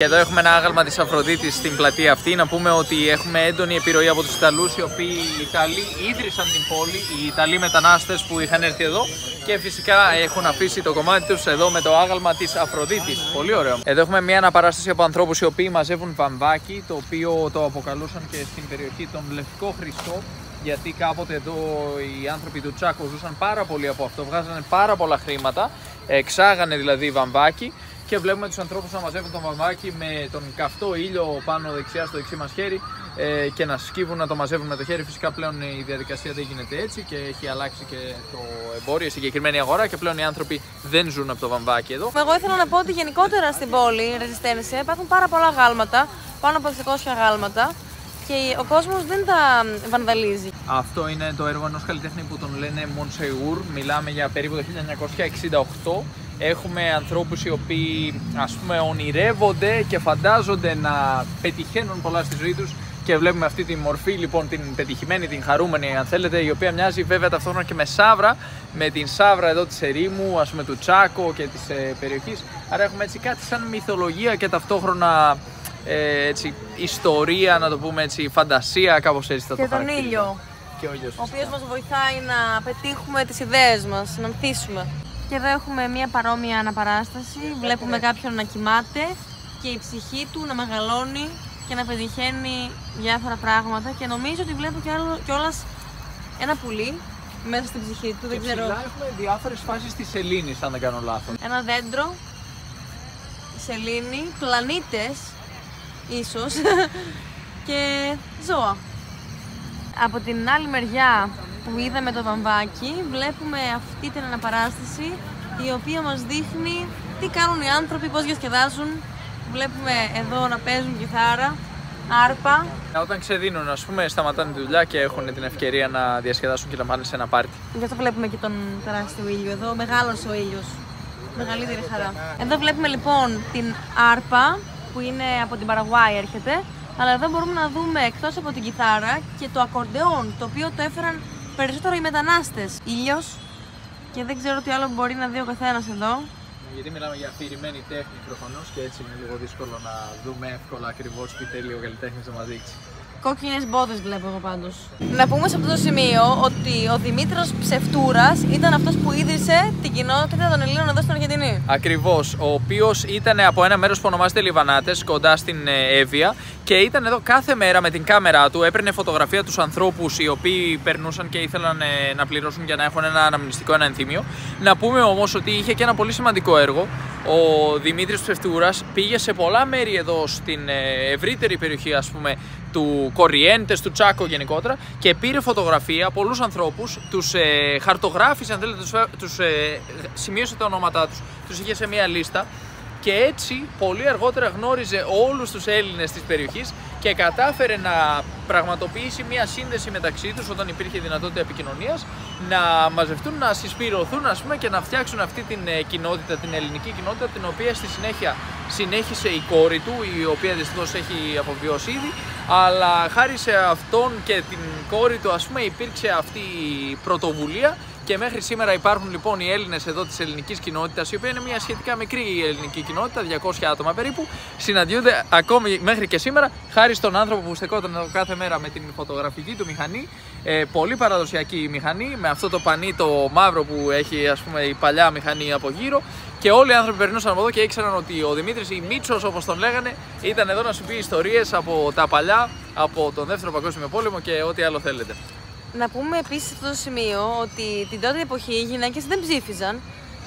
Και εδώ έχουμε ένα άγαλμα της Αφροδίτης στην πλατεία αυτή. Να πούμε ότι έχουμε έντονη επιρροή από τους Ιταλούς, οι οποίοι οι Ιταλοί ίδρυσαν την πόλη, οι Ιταλοί μετανάστες που είχαν έρθει εδώ και φυσικά έχουν αφήσει το κομμάτι τους εδώ με το άγαλμα της Αφροδίτης. Πολύ ωραίο. Εδώ έχουμε μια αναπαράσταση από ανθρώπους οι οποίοι μαζεύουν βαμβάκι, το οποίο το αποκαλούσαν και στην περιοχή τον Λευκό Χριστό, γιατί κάποτε εδώ οι άνθρωποι του Τσάκο ζούσαν πάρα πολύ από αυτό, βγάζανε πάρα πολλά χρήματα, εξάγανε δηλαδή βαμβάκι. Και βλέπουμε τους ανθρώπους να μαζεύουν το βαμβάκι με τον καυτό ήλιο πάνω δεξιά στο δεξί μας χέρι και να σκύβουν, να το μαζεύουν με το χέρι. Φυσικά πλέον η διαδικασία δεν γίνεται έτσι και έχει αλλάξει και το εμπόριο, η συγκεκριμένη αγορά, και πλέον οι άνθρωποι δεν ζουν από το βαμβάκι εδώ. Εγώ ήθελα να πω ότι γενικότερα στην πόλη Ρεζιστένσια υπάρχουν πάρα πολλά γάλματα, πάνω από 600 γάλματα, και ο κόσμος δεν τα βανδαλίζει. Αυτό είναι το έργο ενός καλλιτέχνη που τον λένε Μονσεούρ. Μιλάμε για περίπου το 1968. Έχουμε ανθρώπους οι οποίοι, ας πούμε, ονειρεύονται και φαντάζονται να πετυχαίνουν πολλά στη ζωή τους, και βλέπουμε αυτή τη μορφή, λοιπόν, την πετυχημένη, την χαρούμενη αν θέλετε, η οποία μοιάζει βέβαια ταυτόχρονα και με σαύρα, με την σαύρα εδώ της ερήμου, ας πούμε, του Τσάκο και της περιοχής. Άρα έχουμε έτσι κάτι σαν μυθολογία και ταυτόχρονα έτσι, ιστορία, να το πούμε έτσι, φαντασία, κάπως έτσι θα το χαρακτηρίζω. Και τον ήλιο, ο οποίος μας βοηθάει να πετύχουμε τις ιδέες μας, να ανθίσουμε. Και εδώ έχουμε μια παρόμοια αναπαράσταση. Βλέπουμε κάποιον να κοιμάται και η ψυχή του να μεγαλώνει και να πετυχαίνει διάφορα πράγματα. Και νομίζω ότι βλέπω κιόλας ένα πουλί μέσα στην ψυχή του. Δεν ξέρω. Έχουμε διάφορες φάσεις της σελήνης, αν δεν κάνω λάθος. Ένα δέντρο, σελήνη, πλανήτες ίσως και ζώα. Από την άλλη μεριά που είδαμε το βαμβάκι, βλέπουμε αυτή την αναπαράσταση, η οποία μας δείχνει τι κάνουν οι άνθρωποι, πώς διασκεδάζουν. Βλέπουμε εδώ να παίζουν κιθάρα, άρπα. Όταν ξεδίνουν, ας πούμε, σταματάνε τη δουλειά και έχουν την ευκαιρία να διασκεδάσουν και να πάνε σε ένα πάρτι. Γι' αυτό βλέπουμε και τον τεράστιο ήλιο εδώ, μεγάλος ο ήλιος, μεγαλύτερη χαρά. Εδώ βλέπουμε λοιπόν την άρπα, που είναι από την Παραγουάη έρχεται, αλλά εδώ μπορούμε να δούμε εκτός από την κιθάρα και το ακορντεόν, το οποίο το έφεραν περισσότερο οι μετανάστες. Ήλιος, και δεν ξέρω τι άλλο μπορεί να δει ο καθένας εδώ. Γιατί μιλάμε για αφηρημένη τέχνη προφανώς, και έτσι είναι λίγο δύσκολο να δούμε εύκολα ακριβώς τι θέλει ο καλλιτέχνης να μας δείξει. Κόκκινες μπότες βλέπω εγώ πάντως. Να πούμε σε αυτό το σημείο ότι ο Δημήτρος Ψευτούρας ήταν αυτός που ίδρυσε την κοινότητα των Ελλήνων εδώ στην Αργεντινή. Ακριβώς, ο οποίος ήταν από ένα μέρος που ονομάζεται Λιβανάτες, κοντά στην Εύβοια, και ήταν εδώ κάθε μέρα με την κάμερά του, έπαιρνε φωτογραφία τους ανθρώπους οι οποίοι περνούσαν και ήθελαν να πληρώσουν για να έχουν ένα αναμνηστικό, ένα ενθύμιο. Να πούμε όμως ότι είχε και ένα πολύ σημαντικό έργο. Ο Δημήτρης Ψευτούρας πήγε σε πολλά μέρη εδώ στην ευρύτερη περιοχή, ας πούμε, του Κοριέντες, του Τσάκο γενικότερα, και πήρε φωτογραφία από πολλούς ανθρώπους, τους χαρτογράφησε, αν θέλετε, τους σημείωσε τα ονόματά τους, τους είχε σε μια λίστα, και έτσι πολύ αργότερα γνώριζε όλους τους Έλληνες της περιοχής και κατάφερε να πραγματοποιήσει μια σύνδεση μεταξύ τους όταν υπήρχε δυνατότητα επικοινωνίας, να μαζευτούν, να συσπηρωθούν, ας πούμε, και να φτιάξουν αυτή την κοινότητα, την ελληνική κοινότητα, την οποία στη συνέχεια συνέχισε η κόρη του, η οποία δυστυχώς έχει αποβιώσει ήδη, αλλά χάρη σε αυτόν και την κόρη του, ας πούμε, υπήρξε αυτή η πρωτοβουλία. Και μέχρι σήμερα υπάρχουν λοιπόν οι Έλληνες εδώ της ελληνικής κοινότητας, η οποία είναι μια σχετικά μικρή ελληνική κοινότητα, 200 άτομα περίπου, συναντιούνται ακόμη μέχρι και σήμερα, χάρη στον άνθρωπο που στεκόταν εδώ κάθε μέρα με την φωτογραφική του μηχανή, πολύ παραδοσιακή μηχανή, με αυτό το πανί το μαύρο που έχει, ας πούμε, η παλιά μηχανή από γύρω, και όλοι οι άνθρωποι περνούσαν από εδώ και ήξεραν ότι ο Δημήτρης, ή Μίτσος όπως τον λέγανε, ήταν εδώ να σου πει ιστορίες από τα παλιά, από τον Δεύτερο Παγκόσμιο Πόλεμο και ό,τι άλλο θέλετε. Να πούμε επίσης σε αυτό το σημείο ότι την τότε εποχή οι γυναίκες δεν ψήφιζαν,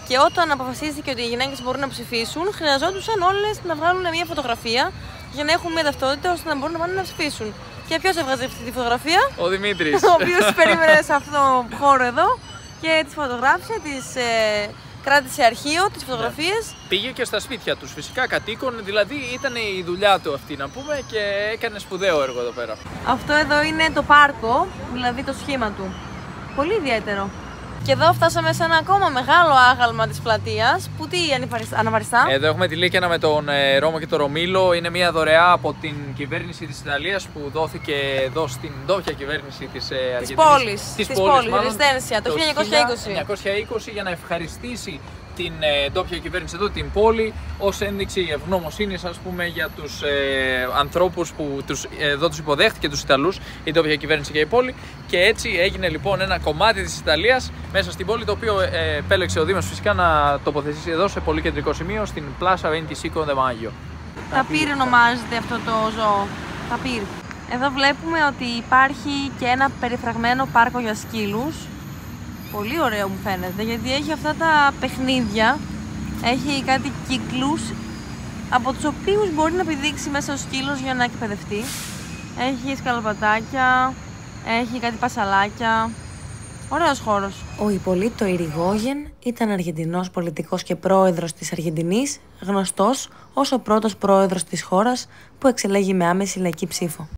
και όταν αποφασίστηκε ότι οι γυναίκες μπορούν να ψηφίσουν, χρειαζόντουσαν όλες να βγάλουν μια φωτογραφία για να έχουν μια ταυτότητα ώστε να μπορούν να πάνε να ψηφίσουν. Και ποιος έβγαζε αυτή τη φωτογραφία? Ο Δημήτρης. Ο οποίος τις περίμενε σε αυτό το χώρο εδώ και τις φωτογράφησε, τις κράτησε αρχείο, τις φωτογραφίες. Ναι. Πήγε και στα σπίτια τους, φυσικά κατοίκων, δηλαδή ήταν η δουλειά του αυτή, να πούμε, και έκανε σπουδαίο έργο εδώ πέρα. Αυτό εδώ είναι το πάρκο, δηλαδή το σχήμα του. Πολύ ιδιαίτερο. Και εδώ φτάσαμε σε ένα ακόμα μεγάλο άγαλμα της πλατείας. Που τι αναβαριστά? Εδώ έχουμε τη Λύκαινα με τον Ρώμο και τον Ρωμήλο. Είναι μια δωρεά από την κυβέρνηση της Ιταλίας που δόθηκε εδώ στην ντόπια κυβέρνηση της Αργεντινής. Της πόλης, Ρεζιστένσια, το 1920. 1920, για να ευχαριστήσει την ντόπια κυβέρνηση εδώ, την πόλη, ως ένδειξη ευγνωμοσύνης, ας πούμε, για τους ανθρώπους που εδώ τους υποδέχτηκε, τους Ιταλούς, η ντόπια κυβέρνηση και η πόλη. Και έτσι έγινε λοιπόν ένα κομμάτι της Ιταλίας μέσα στην πόλη, το οποίο επέλεξε ο Δήμος φυσικά να τοποθετήσει εδώ σε πολύ κεντρικό σημείο, στην Plaza 25 de Maggio. Ταπίρ ονομάζεται αυτό το ζώο. Ταπίρ. Εδώ βλέπουμε ότι υπάρχει και ένα περιφραγμένο πάρκο για σκύλους. Πολύ ωραίο μου φαίνεται, γιατί έχει αυτά τα παιχνίδια, έχει κάτι κύκλους από τους οποίους μπορεί να πηδήξει μέσα ο σκύλος για να εκπαιδευτεί. Έχει σκαλοπατάκια, έχει κάτι πασαλάκια. Ωραίος χώρος. Ο Ιππολίτο Ιριγόγεν ήταν Αργεντινός πολιτικός και πρόεδρος της Αργεντινής, γνωστός ως ο πρώτος πρόεδρος της χώρας που εξελέγει με άμεση λαϊκή ψήφο.